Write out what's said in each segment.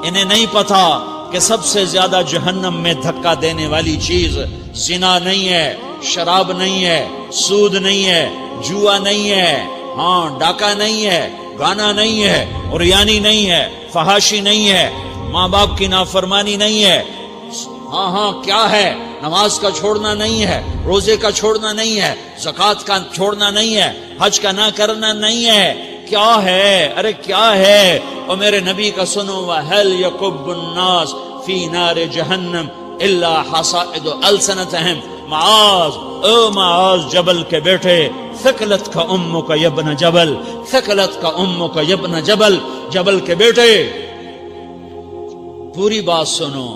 انہیں نہیں پتا کہ سب سے زیادہ جہنم میں دھکا دینے والی چیز زنا نہیں ہے، شراب نہیں ہے، سود نہیں ہے، جوا نہیں ہے، ہاں ڈاکہ نہیں ہے، گانا نہیں ہے، عریانی نہیں ہے، فحاشی نہیں ہے، ماں باپ کی نافرمانی نہیں ہے، ہاں کیا ہے، نماز کا چھوڑنا نہیں ہے، روزے کا چھوڑنا نہیں ہے، زکوٰۃ کا چھوڑنا نہیں ہے، حج کا نہ کرنا نہیں ہے، کیا ہے؟ ارے کیا ہے؟ اور میرے نبی کا سنو، وَهَلْ يَكُبُّ النَّاسِ فِي نَارِ جَهَنَّمَ إِلَّا حَصَائِدُ أَلْسِنَتِهِمْ۔ معاذ، او معاذ جبل کے بیٹے، ثقلت کا امک یا ابن جبل، ثقلت کا امک یا ابن جبل، جبل کے بیٹے پوری بات سنو،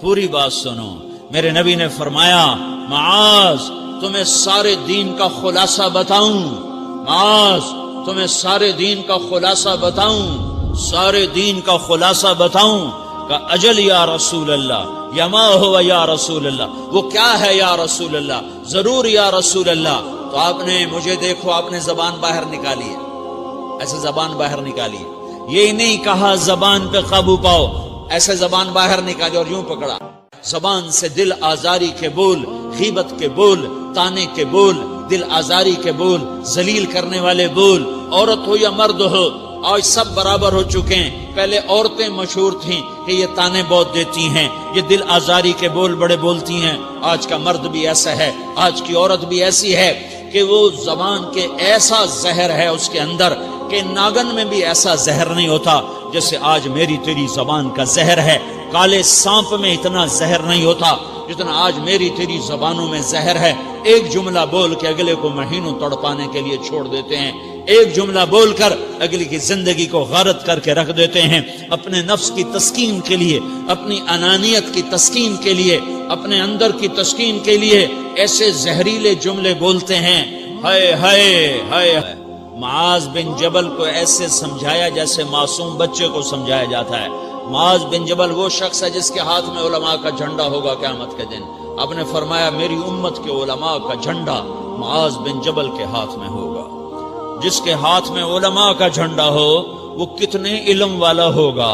پوری بات سنو۔ میرے نبی نے فرمایا، معاذ تمہیں سارے دین کا خلاصہ بتاؤں، معاذ تمہیں سارے دین کا خلاصہ بتاؤں، سارے دین کا خلاصہ بتاؤں؟ کہ اجل یا رسول اللہ، یا ما ہوا یا رسول اللہ، وہ کیا ہے یا رسول اللہ؟ ضرور یا رسول اللہ۔ تو آپ نے مجھے دیکھو، آپ نے زبان باہر نکالی ہے، ایسے زبان باہر نکالی ہے، یہ نہیں کہا زبان پہ قابو پاؤ، ایسے زبان باہر نکالی اور یوں پکڑا۔ زبان سے دل آزاری کے بول، غیبت کے بول، تانے کے بول، دل آزاری کے بول، ذلیل کرنے والے بول، عورت ہو یا مرد ہو، آج سب برابر ہو چکے ہیں۔ پہلے عورتیں مشہور تھیں کہ یہ تانے بہت دیتی ہیں، یہ دل آزاری کے بول بڑے بولتی ہیں، آج کا مرد بھی ایسا ہے، آج کی عورت بھی ایسی ہے کہ وہ زبان کے ایسا زہر ہے اس کے اندر کہ ناگن میں بھی ایسا زہر نہیں ہوتا جیسے آج میری تیری زبان کا زہر ہے۔ کالے سانپ میں اتنا زہر نہیں ہوتا جتنا آج میری تیری زبانوں میں زہر ہے۔ ایک جملہ بول کے اگلے کو مہینوں تڑپانے کے لیے چھوڑ دیتے ہیں، ایک جملہ بول کر اگلی کی زندگی کو غارت کر کے رکھ دیتے ہیں، اپنے نفس کی تسکین کے لیے، اپنی انانیت کی تسکین کے لیے، اپنے اندر کی تسکین کے لیے ایسے زہریلے جملے بولتے ہیں۔ ہائے ہائے ہائے۔ معاذ بن جبل کو ایسے سمجھایا جیسے معصوم بچے کو سمجھایا جاتا ہے۔ معاذ بن جبل وہ شخص ہے جس کے ہاتھ میں علماء کا جھنڈا ہوگا قیامت کے دن۔ آپ نے فرمایا میری امت کے علماء کا جھنڈا معاذ بن جبل کے ہاتھ میں ہوگا۔ جس کے ہاتھ میں علماء کا جھنڈا ہو وہ کتنے علم والا ہوگا،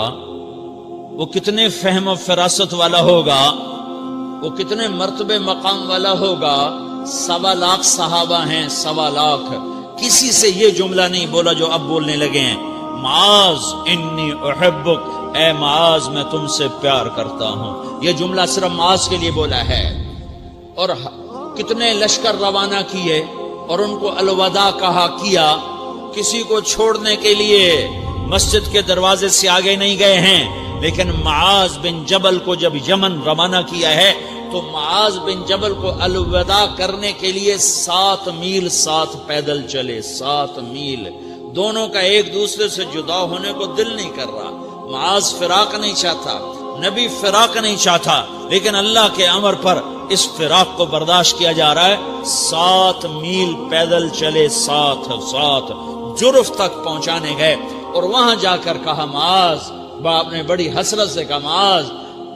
وہ کتنے فہم و فراست والا ہوگا، وہ کتنے مرتبے مقام والا ہوگا۔ 1.25 لاکھ صحابہ ہیں، 1.25 لاکھ، کسی سے یہ جملہ نہیں بولا جو اب بولنے لگے ہیں۔ معاذ انی احبک، اے معاذ میں تم سے پیار کرتا ہوں، یہ جملہ صرف معاذ کے لیے بولا ہے۔ اور کتنے لشکر روانہ کیے اور ان کو الوداع کہا کیا، کسی کو چھوڑنے کے لیے مسجد کے دروازے سے آگے نہیں گئے ہیں، لیکن معاذ بن جبل کو جب یمن روانہ کیا ہے تو معاذ بن جبل کو الوداع کرنے کے لیے 7 میل 7 پیدل چلے، 7 میل۔ دونوں کا ایک دوسرے سے جدا ہونے کو دل نہیں کر رہا۔ معاذ فراق نہیں چاہتا، نبی فراق نہیں چاہتا، لیکن اللہ کے امر پر اس فراق کو برداشت کیا جا رہا ہے۔ 7 میل پیدل چلے، 7 جرف تک پہنچانے گئے اور وہاں جا کر کہا معاذ، باپ نے بڑی حسرت سے کہا معاذ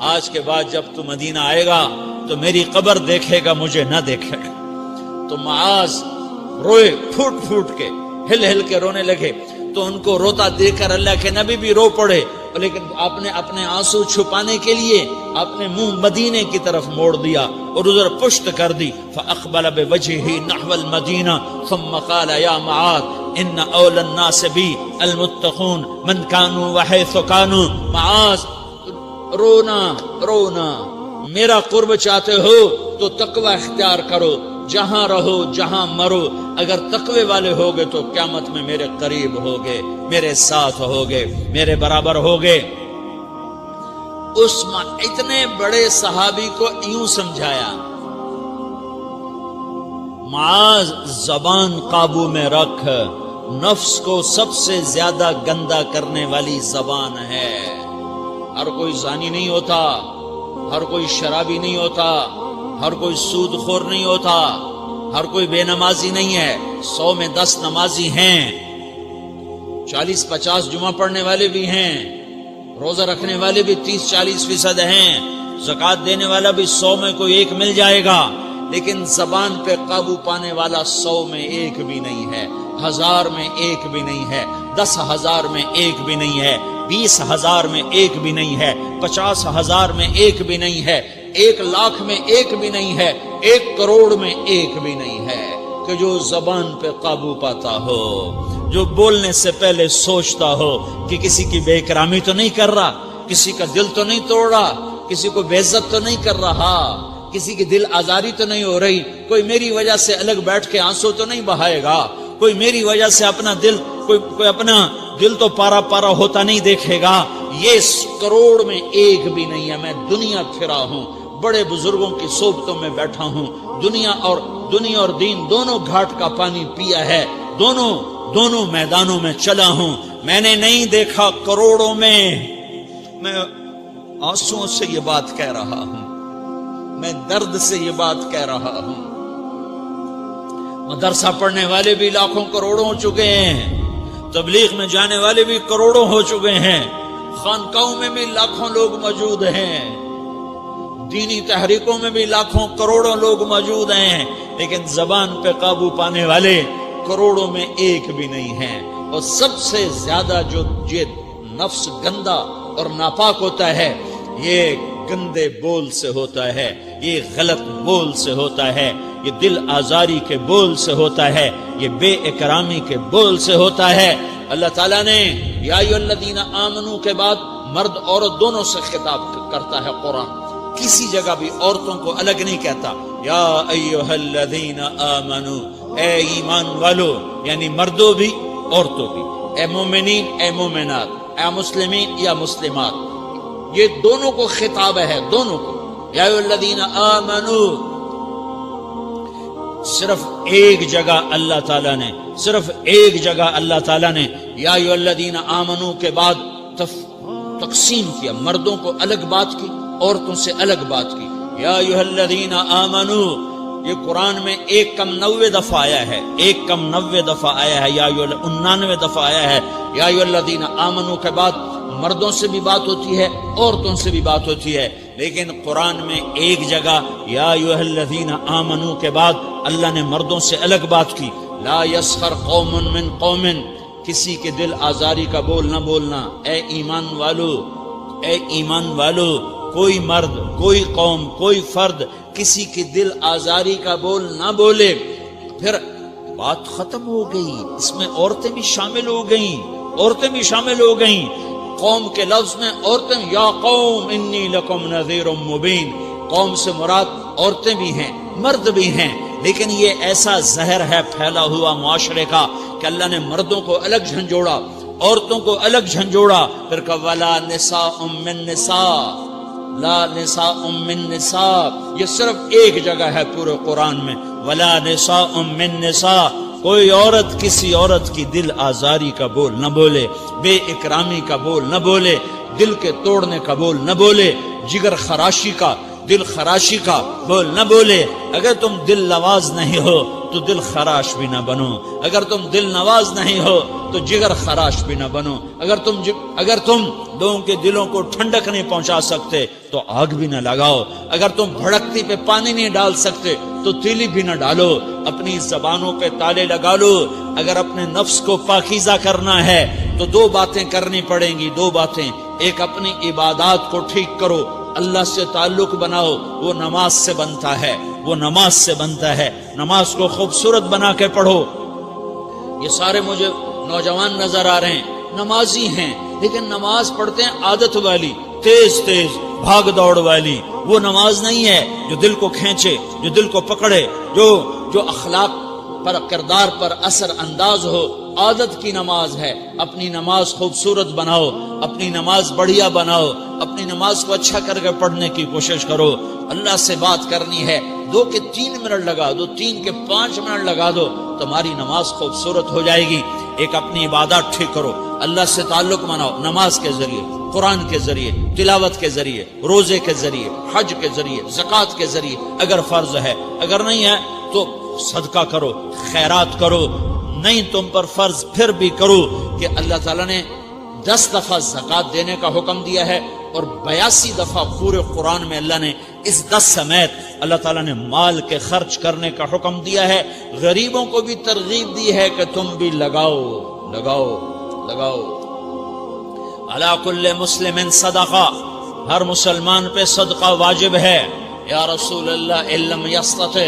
آج کے بعد جب تو مدینہ آئے گا تو میری قبر دیکھے گا، مجھے نہ دیکھے گا۔ تو معاذ روئے، پھوٹ پھوٹ کے، ہل ہل کے رونے لگے۔ تو ان کو روتا دیکھ کر اللہ کے نبی بھی رو پڑے، لیکن آپ نے اپنے آنسو چھپانے کے لیے اپنے منہ مدینے کی طرف موڑ دیا اور ادھر پشت کر دی۔ فاقبل بوجهه نحو المدینہ ثم قال یا معاذ ان اول الناس بی المتقون من كانوا وحيث كانوا۔ معاذ رونا، میرا قرب چاہتے ہو تو تقوی اختیار کرو، جہاں رہو جہاں مرو، اگر تقوی والے ہوگے تو قیامت میں میرے قریب ہوگے، میرے ساتھ ہوگے، میرے برابر ہوگے۔ اس اتنے بڑے صحابی کو یوں سمجھایا، معاذ زبان قابو میں رکھ، نفس کو سب سے زیادہ گندا کرنے والی زبان ہے۔ ہر کوئی زانی نہیں ہوتا، ہر کوئی شرابی نہیں ہوتا، ہر کوئی سود خور نہیں ہوتا، ہر کوئی بے نمازی نہیں ہے۔ 100 میں 10 نمازی ہیں، 40-50 جمعہ پڑھنے والے بھی ہیں، روزہ رکھنے والے بھی 30-40% ہیں، زکوٰۃ دینے والا بھی 100 میں کوئی ایک مل جائے گا، لیکن زبان پہ قابو پانے والا 100 میں ایک بھی نہیں ہے، 1000 میں ایک بھی نہیں ہے، 10,000 میں ایک بھی نہیں ہے۔ 20,000 میں ایک بھی نہیں ہے، 50,000 میں ایک بھی نہیں ہے، 1,00,000 میں ایک بھی نہیں ہے، 1 کروڑ میں ایک بھی نہیں ہے کہ جو زبان پہ قابو پاتا ہو، جو بولنے سے پہلے سوچتا ہو کہ کسی کی بے اکرامی تو نہیں کر رہا، کسی کا دل تو نہیں توڑ رہا، کسی کو بے عزت تو نہیں کر رہا، کسی کی دل آزاری تو نہیں ہو رہی، کوئی میری وجہ سے الگ بیٹھ کے آنسو تو نہیں بہائے گا، کوئی میری وجہ سے اپنا دل کوئی اپنا دل تو پارا پارا ہوتا نہیں دیکھے گا۔ یہ 1 کروڑ میں ایک بھی نہیں ہے۔ میں دنیا پھرا ہوں، بڑے بزرگوں کی صحبتوں میں بیٹھا ہوں، دنیا اور دین دونوں گھاٹ کا پانی پیا ہے، دونوں میدانوں میں چلا ہوں، میں نے نہیں دیکھا کروڑوں میں۔ میں آنسوؤں سے یہ بات کہہ رہا ہوں، میں درد سے یہ بات کہہ رہا ہوں۔ مدرسہ پڑھنے والے بھی لاکھوں کروڑوں ہو چکے ہیں، تبلیغ میں جانے والے بھی کروڑوں ہو چکے ہیں، خانقاہوں میں بھی لاکھوں لوگ موجود ہیں، دینی تحریکوں میں بھی لاکھوں کروڑوں لوگ موجود ہیں، لیکن زبان پہ قابو پانے والے کروڑوں میں ایک بھی نہیں ہیں۔ اور سب سے زیادہ جو یہ نفس گندا اور ناپاک ہوتا ہے، یہ گندے بول سے ہوتا ہے، یہ غلط بول سے ہوتا ہے، یہ دل آزاری کے بول سے ہوتا ہے، یہ بے اکرامی کے بول سے ہوتا ہے۔ اللہ تعالیٰ نے یا ایھا الذین آمنو کے بعد مرد عورت دونوں سے خطاب کرتا ہے قرآن، کسی جگہ بھی عورتوں کو الگ نہیں کہتا۔ یا ایھا الذین آمنو، اے ایمان والو، یعنی مردوں بھی عورتوں بھی، اے مومنین اے مومنات، اے مسلمین یا مسلمات، یہ دونوں کو خطاب ہے، دونوں کو۔ یا ایھا الذین آمنو، صرف ایک جگہ اللہ تعالیٰ نے یا ایھا الذین آمنو کے بعد تقسیم کیا، مردوں کو الگ بات کی، عورتوں سے الگ بات کی۔ یا ایھا الذین آمنو، یہ قرآن میں 1 کم 90 دفعہ آیا ہے، 1 کم 90 دفعہ آیا ہے، یا 99 دفعہ آیا ہے۔ یا ایھا الذین آمنو کے بعد مردوں سے بھی بات ہوتی ہے، عورتوں سے بھی بات ہوتی ہے، لیکن قرآن میں ایک جگہ یا ایھا الذین آمنو کے بعد اللہ نے مردوں سے الگ بات کی۔ لا یسخر قوم من قوم، کسی کے دل آزاری کا بول نہ بولنا۔ اے ایمان والو، کوئی مرد، کوئی قوم، کوئی فرد کسی کی دل آزاری کا بول نہ بولے۔ پھر بات ختم ہو گئی، اس میں عورتیں بھی شامل ہو گئیں، قوم کے لفظ میں عورتیں، یا قوم انی لکم نذیر مبین، قوم سے مراد عورتیں بھی ہیں، مرد بھی ہیں، لیکن یہ ایسا زہر ہے پھیلا ہوا معاشرے کا کہ اللہ نے مردوں کو الگ جھنجھوڑا، عورتوں کو الگ جھنجھوڑا، پھر کہا ولا نساء من نساء، لا نساء من نساء، یہ صرف ایک جگہ ہے پورے قرآن میں، ولا نساء من نساء، کوئی عورت کسی عورت کی دل آزاری کا بول نہ بولے، بے اکرامی کا بول نہ بولے، دل کے توڑنے کا بول نہ بولے، جگر خراشی کا، دل خراشی کا بول نہ بولے۔ اگر تم دل نواز نہیں ہو تو دل خراش بھی نہ بنو، اگر تم دل نواز نہیں ہو تو جگر خراش بھی نہ بنو، اگر تم لوگوں کے دلوں کو ٹھنڈک نہیں پہنچا سکتے تو آگ بھی نہ لگاؤ، اگر تم بھڑکتی پہ پانی نہیں ڈال سکتے تو تیلی بھی نہ ڈالو، اپنی زبانوں پہ تالے لگا لو۔ اگر اپنے نفس کو پاکیزہ کرنا ہے تو 2 باتیں کرنی پڑیں گی، 2 باتیں، ایک اپنی عبادات کو ٹھیک کرو، اللہ سے تعلق بناؤ، وہ نماز سے بنتا ہے، نماز کو خوبصورت بنا کے پڑھو۔ یہ سارے مجھے نوجوان نظر آ رہے ہیں، نمازی ہیں، لیکن نماز پڑھتے ہیں عادت والی، تیز بھاگ دوڑ والی، وہ نماز نہیں ہے جو دل کو کھینچے، جو دل کو پکڑے، جو اخلاق پر، کردار پر اثر انداز ہو۔ عادت کی نماز ہے، اپنی نماز خوبصورت بناؤ، اپنی نماز بڑھیا بناؤ، اپنی نماز کو اچھا کر کے پڑھنے کی کوشش کرو۔ اللہ سے بات کرنی ہے، 2 کے 3 منٹ لگا دو، 3 کے 5 منٹ لگا دو، تمہاری نماز خوبصورت ہو جائے گی۔ ایک اپنی عبادات ٹھیک کرو، اللہ سے تعلق بناؤ، نماز کے ذریعے، قرآن کے ذریعے، تلاوت کے ذریعے، روزے کے ذریعے، حج کے ذریعے، زکوٰۃ کے ذریعے، اگر فرض ہے، اگر نہیں ہے تو صدقہ کرو، خیرات کرو، نہیں تم پر فرض پھر بھی کرو کہ اللہ تعالیٰ نے 10 دفعہ زکوٰۃ دینے کا حکم دیا ہے، اور 82 دفعہ پورے قرآن میں اللہ نے اس 10 سمیت اللہ تعالیٰ نے مال کے خرچ کرنے کا حکم دیا ہے۔ غریبوں کو بھی ترغیب دی ہے کہ تم بھی لگاؤ۔ علی کل مسلم صدقہ، ہر مسلمان پہ صدقہ واجب ہے۔ یا رسول اللہ ان لم یستطع،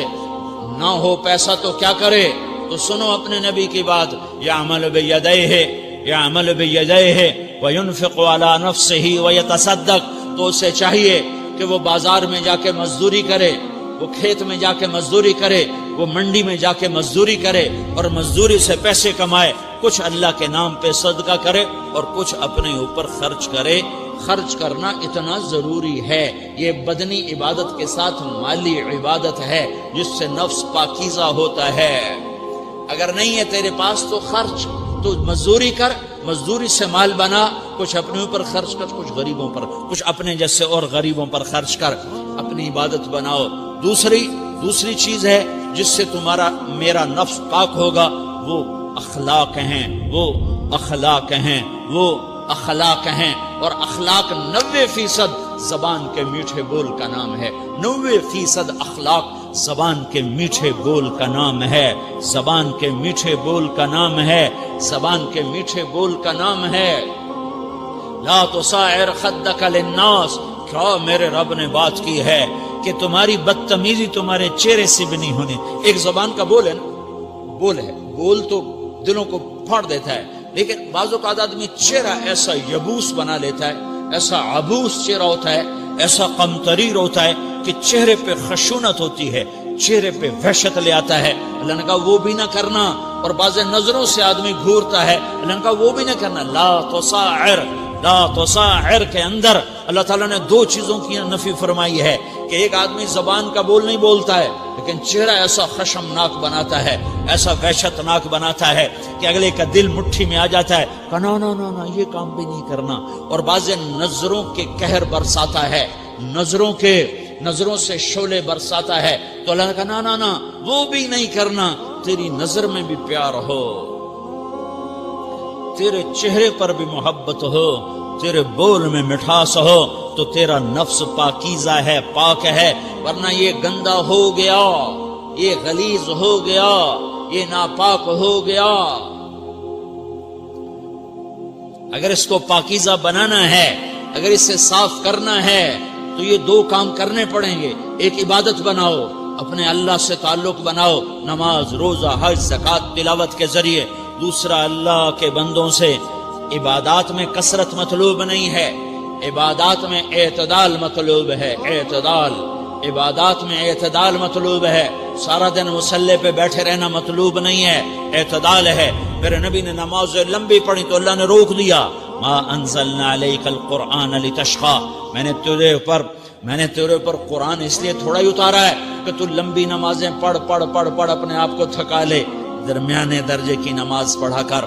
نہ ہو پیسہ تو کیا کرے؟ تو سنو اپنے نبی کی بات، یعمل بیدیہ، یعمل بیدیہ وینفق علی نفسہ ویتصدق، تو اسے چاہیے کہ وہ بازار میں جا کے مزدوری کرے، وہ کھیت میں جا کے مزدوری کرے، وہ منڈی میں جا کے مزدوری کرے اور مزدوری سے پیسے کمائے، کچھ اللہ کے نام پہ صدقہ کرے اور کچھ اپنے اوپر خرچ کرے۔ خرچ کرنا اتنا ضروری ہے، یہ بدنی عبادت کے ساتھ مالی عبادت ہے جس سے نفس پاکیزہ ہوتا ہے۔ اگر نہیں ہے تیرے پاس تو خرچ، تو مزدوری کر، مزدوری سے مال بنا، کچھ اپنے اوپر خرچ کر، کچھ غریبوں پر، کچھ اپنے جیسے اور غریبوں پر خرچ کر، اپنی عبادت بناؤ۔ دوسری چیز ہے جس سے تمہارا میرا نفس پاک ہوگا، وہ اخلاق ہیں، وہ اخلاق ہیں، وہ اخلاق ہیں۔ اور اخلاق 90% زبان کے میٹھے بول کا نام ہے، 90% اخلاق زبان کے میٹھے بول کا نام ہے، زبان کے میٹھے بول کا نام ہے، زبان کے میٹھے بول کا نام ہے۔ لا تصاعر خدک للناس، کیا میرے رب نے بات کی ہے کہ تمہاری بدتمیزی تمہارے چہرے سے بھی نہیں ہونی۔ ایک زبان کا بول ہے نا، بول ہے، بول تو دلوں کو پھاڑ دیتا ہے، لیکن بعض اوقات آدمی چہرہ ایسا یبوس بنا لیتا ہے، ایسا عبوس چہرہ ہوتا ہے، ایسا قمطریر ہوتا ہے کہ چہرے پہ خشونت ہوتی ہے، چہرے پہ وحشت لے آتا ہے۔ اللہ نے کہا وہ بھی نہ کرنا، اور بعض نظروں سے آدمی گھورتا ہے، اللہ نے کہا وہ بھی نہ کرنا۔ لا تصاعر، لا تصاعر کے اندر اللہ تعالیٰ نے 2 چیزوں کی نفی فرمائی ہے کہ ایک آدمی زبان کا بول نہیں بولتا ہے لیکن چہرہ ایسا خشمناک بناتا ہے، ایسا وحشتناک بناتا ہے کہ اگلے کا دل مٹھی میں آ جاتا ہے کہ نا نا نا نا یہ کام بھی نہیں کرنا۔ اور بعض نظروں کے قہر برساتا ہے، نظروں سے شعلے برساتا ہے، تو اللہ نے کہا نا نا نا وہ بھی نہیں کرنا۔ تیری نظر میں بھی پیار ہو، تیرے چہرے پر بھی محبت ہو، تیرے بول میں مٹھاس ہو، تو تیرا نفس پاکیزہ ہے، پاک ہے۔ ورنہ یہ گندا ہو گیا، یہ غلیظ ہو گیا، یہ ناپاک ہو گیا۔ اگر اس کو پاکیزہ بنانا ہے، اگر اسے صاف کرنا ہے تو یہ 2 کام کرنے پڑیں گے۔ ایک عبادت بناؤ، اپنے اللہ سے تعلق بناؤ، نماز، روزہ، حج، زکوٰۃ، تلاوت کے ذریعے۔ دوسرا، اللہ کے بندوں سے عبادات میں کثرت مطلوب نہیں ہے، عبادات میں اعتدال مطلوب ہے، اعتدال، عبادات میں اعتدال مطلوب ہے۔ سارا دن مصلی پہ بیٹھے رہنا مطلوب نہیں ہے، اعتدال ہے۔ میرے نبی نے نماز لمبی پڑھی تو اللہ نے روک دیا، ما انزلنا علیک القرآن لتشقی، میں نے تیرے اوپر قرآن اس لیے تھوڑا ہی اتارا ہے کہ تو لمبی نمازیں پڑھ اپنے آپ کو تھکا لے، درمیانے درجے کی نماز پڑھا کر۔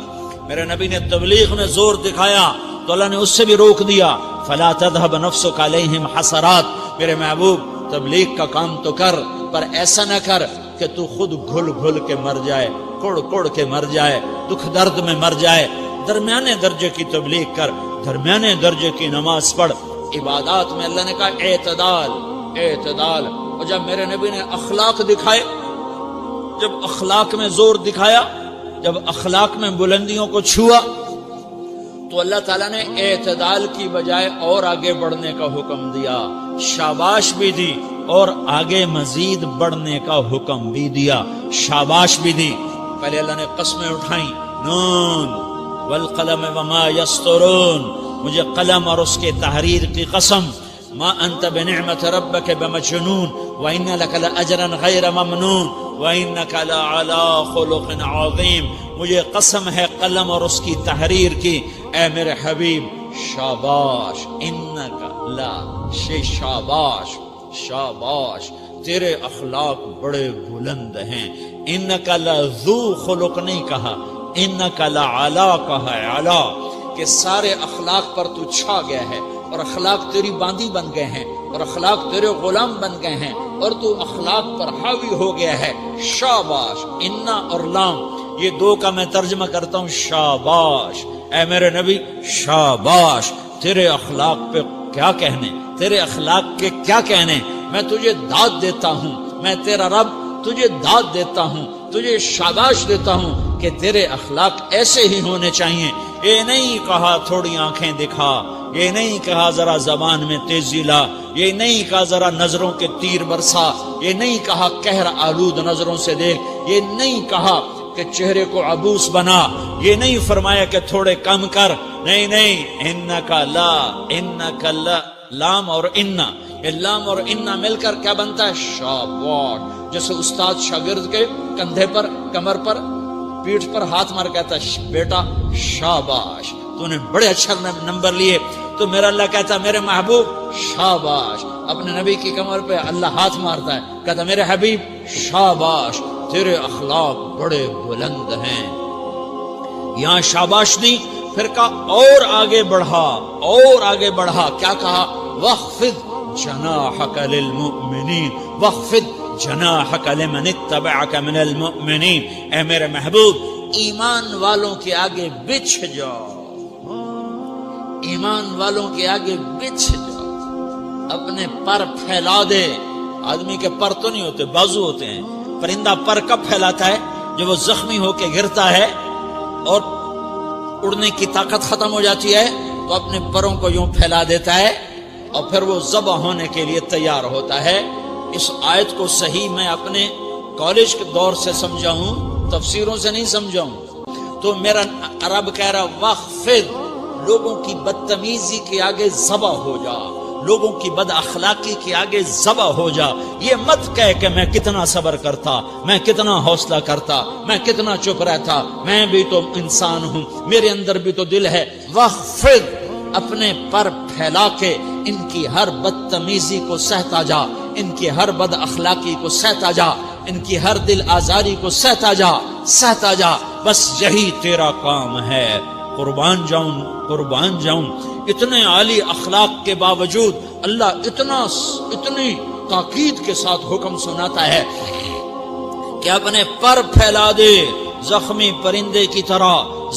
میرے نبی نے تبلیغ میں زور دکھایا تو اللہ نے اس سے بھی روک دیا، فلا تذهب نفسك علیہم حسرات، میرے محبوب تبلیغ کا کام تو کر، پر ایسا نہ کر کہ تو خود گھل کے مر جائے، کڑ کے مر جائے، دکھ درد میں مر جائے۔ درمیانے درجے کی تبلیغ کر، درمیانے درجے کی نماز پڑھ۔ عبادات میں اللہ نے کہا اعتدال، اعتدال۔ اور جب میرے نبی نے اخلاق دکھائے، جب اخلاق میں زور دکھایا، جب اخلاق میں بلندیوں کو چھوا، تو اللہ تعالیٰ نے اعتدال کی بجائے اور آگے بڑھنے کا حکم دیا، شاباش بھی دی اور آگے مزید بڑھنے کا حکم بھی دیا، شاباش بھی دی۔ پہلے اللہ نے قسمیں اٹھائیں، نون والقلم وما یسطرون، مجھے قلم اور اس کے تحریر کی قسم، ما انت بنعمت ربک بمجنون وان لک لاجرا غیر ممنون وانک لعلی خلق عظیم، مجھے قسم ہے قلم اور اس کی تحریر کی، اے میرے حبیب شاباش، انک لا شاباش، شاباش، تیرے اخلاق بڑے بلند ہیں۔ انک لذو خلق نہیں کہا، انک لعلی کہا، علی، کہ سارے اخلاق پر تو چھا گیا ہے، اور اخلاق تیری باندی بن گئے ہیں، اور اخلاق تیرے غلام بن گئے ہیں، اور تو اخلاق پر حاوی ہو گیا ہے۔ شاباش، انا اور لام، یہ 2 کا میں ترجمہ کرتا ہوں، شاباش، اے میرے نبی شاباش، تیرے اخلاق پہ کیا کہنے، تیرے اخلاق کے کیا کہنے، میں تجھے داد دیتا ہوں، میں تیرا رب تجھے داد دیتا ہوں، تجھے شاباش دیتا ہوں کہ تیرے اخلاق ایسے ہی ہونے چاہیے. یہ نہیں کہا تھوڑی آنکھیں دکھا، یہ نہیں کہا ذرا زبان میں تیزی لا، یہ نہیں کہا ذرا نظروں کے تیر برسا، یہ نہیں کہا قہر آلود نظروں سے دیکھ، یہ نہیں کہا کہ چہرے کو عبوس بنا، یہ نہیں فرمایا کہ تھوڑے کم کر. نہیں نہیں، انکا لا لام اور انا، یہ لام اور انا مل کر کیا بنتا ہے؟ شاباش. جیسے استاد شاگرد کے کندھے پر، کمر پر، پیٹھ پر ہاتھ مار کہتا ہے بیٹا شاباش تو نے بڑے اچھا نمبر لیے. تو میرا اللہ کہتا ہے میرے محبوب شاباش. اپنے نبی کی کمر پہ اللہ ہاتھ مارتا ہے، کہتا میرے حبیب شاباش، تیرے اخلاق بڑے بلند ہیں. یہاں شاباش نہیں، پھر کہا اور آگے بڑھا، اور آگے بڑھا. کیا کہا؟ وَخْفِضْ جَنَاحَكَ لِلْمُؤْمِنِينَ وَخْفِضْ جَنَاحَكَ لِمَنِ اتَّبَعَكَ مِنَ الْمُؤْمِنِينَ. اے میرے محبوب ایمان والوں کے آگے بچھ جاؤ، ایمان والوں کے آگے بچھ جاؤ، اپنے پر پھیلا دے. آدمی کے پر تو نہیں ہوتے، بازو ہوتے ہیں. پرندہ پر کب پھیلاتا ہے؟ جب وہ زخمی ہو کے گرتا ہے اور اڑنے کی طاقت ختم ہو جاتی ہے تو اپنے پروں کو یوں پھیلا دیتا ہے اور پھر وہ ذبح ہونے کے لیے تیار ہوتا ہے. اس آیت کو صحیح میں اپنے کالج کے دور سے سمجھا ہوں، تفسیروں سے نہیں سمجھا ہوں. تو میرا رب کہہ رہا وَخْفِضْ، لوگوں کی بدتمیزی کے آگے ذبح ہو جا، لوگوں کی بد اخلاقی کے آگے ذبح ہو جا. یہ مت کہہ کہ میں کتنا صبر کرتا، میں کتنا حوصلہ کرتا، میں کتنا چپ رہتا، میں بھی تو انسان ہوں، میرے اندر بھی تو دل ہے. وَخْفِضْ، اپنے پر پھیلا کے ان کی ہر بدتمیزی کو سہتا جا، ان کی ہر بد اخلاقی کو سہتا جا، ان کی ہر دل آزاری کو سہتا جا، سہتا جا. بس یہی تیرا کام ہے. قربان جاؤں، قربان جاؤں. اتنے عالی اخلاق کے باوجود اللہ اتنی تاکید کے ساتھ حکم سناتا ہے کہ اپنے پر پھیلا دے، زخمی پرندے کی طرح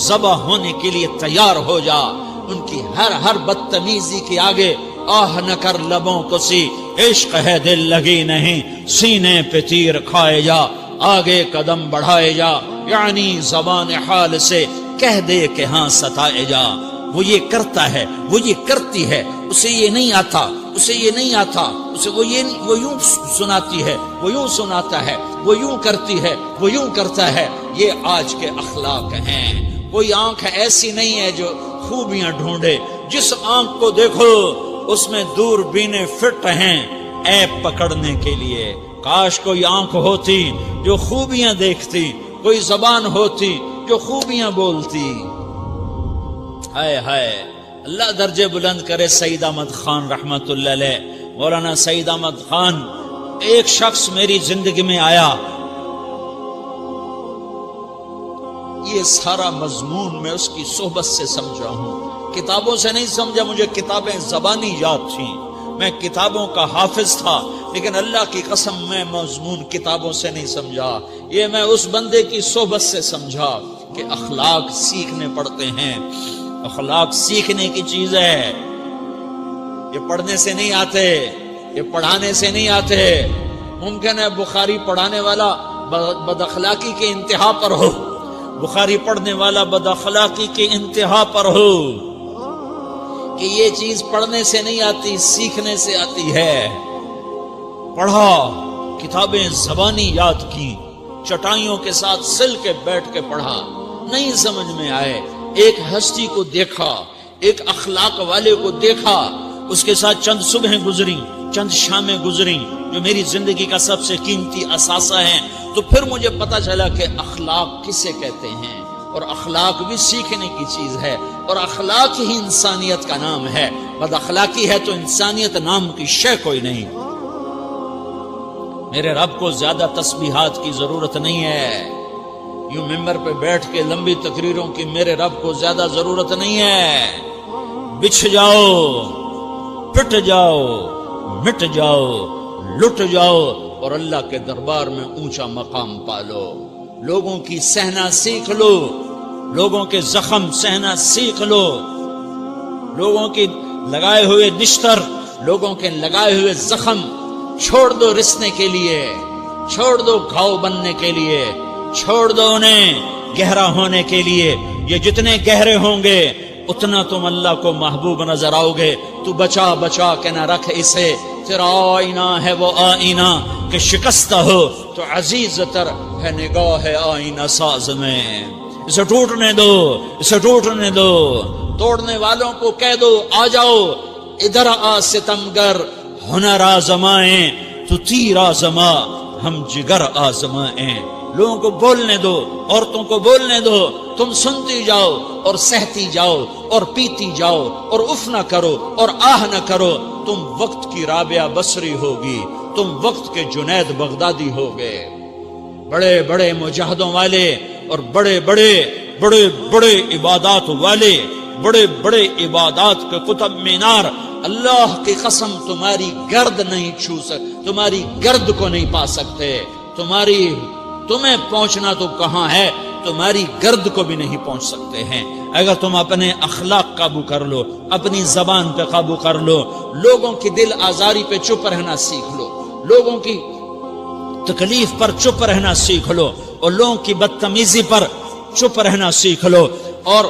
ذبح ہونے کے لیے تیار ہو جا. ان کی ہر بدتمیزی کے آگے آہ نہ کر لبوں کو سی، عشق ہے دل لگی نہیں، سینے پہ تیر کھائے جا، آگے قدم بڑھائے جا. یعنی زبان حال سے کہہ دے کہ ہاں ستائے جا. وہ یہ کرتا ہے، وہ یہ کرتی ہے، اسے یہ نہیں آتا، اسے یہ نہیں آتا، اسے وہ یوں سناتی ہے، وہ یوں سناتا ہے، وہ یوں کرتی ہے، وہ یوں کرتا ہے. یہ آج کے اخلاق ہیں. کوئی آنکھ ایسی نہیں ہے جو خوبیاں ڈھونڈے. جس آنکھ کو دیکھو اس میں دور بینے فٹ ہیں عیب پکڑنے کے لیے. کاش کوئی آنکھ ہوتی جو خوبیاں دیکھتی، کوئی زبان ہوتی جو خوبیاں بولتی. ہائے ہائے، اللہ درجے بلند کرے سعید احمد خان رحمت اللہ علیہ. مولانا سعید احمد خان، ایک شخص میری زندگی میں آیا، یہ سارا مضمون میں اس کی صحبت سے سمجھا ہوں، کتابوں سے نہیں سمجھا. مجھے کتابیں زبانی یاد تھیں، میں کتابوں کا حافظ تھا، لیکن اللہ کی قسم میں مضمون کتابوں سے نہیں سمجھا. یہ میں اس بندے کی صحبت سے سمجھا کہ اخلاق سیکھنے پڑتے ہیں. اخلاق سیکھنے کی چیز ہے، یہ پڑھنے سے نہیں آتے، یہ پڑھانے سے نہیں آتے. ممکن ہے بخاری پڑھانے والا بد اخلاقی کے انتہا پر ہو، بخاری پڑھنے والا بد اخلاقی کے انتہا پر ہو، کہ یہ چیز پڑھنے سے نہیں آتی، سیکھنے سے آتی ہے. پڑھا، کتابیں زبانی یاد کی، چٹائیوں کے ساتھ سل کے بیٹھ کے پڑھا، نہیں سمجھ میں آئے. ایک ہستی کو دیکھا، ایک اخلاق والے کو دیکھا، اس کے ساتھ چند صبحیں گزری، چند شامیں گزری جو میری زندگی کا سب سے قیمتی اثاثہ ہیں. تو پھر مجھے پتا چلا کہ اخلاق کسے کہتے ہیں، اور اخلاق بھی سیکھنے کی چیز ہے، اور اخلاق ہی انسانیت کا نام ہے. بد اخلاقی ہے تو انسانیت نام کی شے کوئی نہیں. میرے رب کو زیادہ تسبیحات کی ضرورت نہیں ہے، یوں ممبر پہ بیٹھ کے لمبی تقریروں کی میرے رب کو زیادہ ضرورت نہیں ہے. بچھ جاؤ، پٹ جاؤ، مٹ جاؤ، لٹ جاؤ، اور اللہ کے دربار میں اونچا مقام پالو. لوگوں کی سہنا سیکھ لو، لوگوں کے زخم سہنا سیکھ لو، لوگوں کے لگائے ہوئے نشتر، لوگوں کے لگائے ہوئے زخم چھوڑ دو رسنے کے لیے، چھوڑ دو گھاؤ بننے کے لیے، چھوڑ دو انہیں گہرا ہونے کے لیے یہ جتنے گہرے ہوں گے اتنا تم اللہ کو محبوب نظر آؤ گے. تو بچا بچا کے نہ رکھ اسے، تیرا آئینہ ہے وہ آئینہ کہ شکستہ ہو تو عزیز تر ہے نگاہ آئینہ ساز میں. اسے ٹوٹنے دو، اسے ٹوٹنے دو. توڑنے والوں کو کہہ دو آ جاؤ ادھر آ ستمگر، ہنر آزمائیں تو تیر آزما، ہم جگر آزمائیں. لوگوں کو بولنے دو، عورتوں کو بولنے دو، تم سنتی جاؤ اور سہتی جاؤ اور پیتی جاؤ اور اف نہ کرو اور آہ نہ کرو. تم وقت کی رابعہ بصری ہوگی، تم وقت کے جنید بغدادی ہوگے. بڑے بڑے مجاہدوں والے اور بڑے بڑے بڑے بڑے عبادات والے، بڑے بڑے عبادات کے قطب مینار، اللہ کی قسم تمہاری گرد نہیں چھو سکتے، تمہاری گرد کو نہیں پا سکتے. تمہیں پہنچنا تو کہاں ہے، تمہاری گرد کو بھی نہیں پہنچ سکتے ہیں. اگر تم اپنے اخلاق قابو کر لو، اپنی زبان پہ قابو کر لو، لوگوں کی دل آزاری پہ چپ رہنا سیکھ لو، لوگوں کی تکلیف پر چپ رہنا سیکھ لو، اور لوگوں کی بدتمیزی پر چپ رہنا سیکھ لو، اور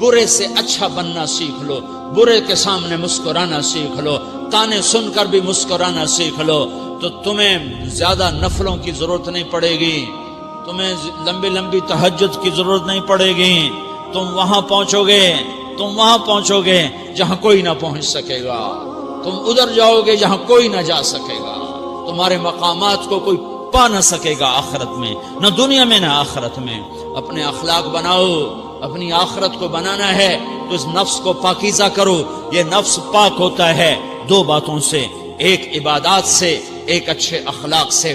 برے سے اچھا بننا سیکھ لو، برے کے سامنے مسکرانا سیکھ لو، تانے سن کر بھی مسکرانا سیکھ لو، تو تمہیں زیادہ نفلوں کی ضرورت نہیں پڑے گی، تمہیں لمبی لمبی تہجد کی ضرورت نہیں پڑے گی. تم وہاں پہنچو گے جہاں کوئی نہ پہنچ سکے گا. تم ادھر جاؤ گے جہاں کوئی نہ جا سکے گا. تمہارے مقامات کو کوئی پا نہ سکے گا آخرت میں، نہ دنیا میں نہ آخرت میں. اپنے اخلاق بناؤ، اپنی آخرت کو بنانا ہے تو اس نفس کو پاکیزہ کرو. یہ نفس پاک ہوتا ہے دو باتوں سے، ایک عبادات سے، ایک اچھے اخلاق سے.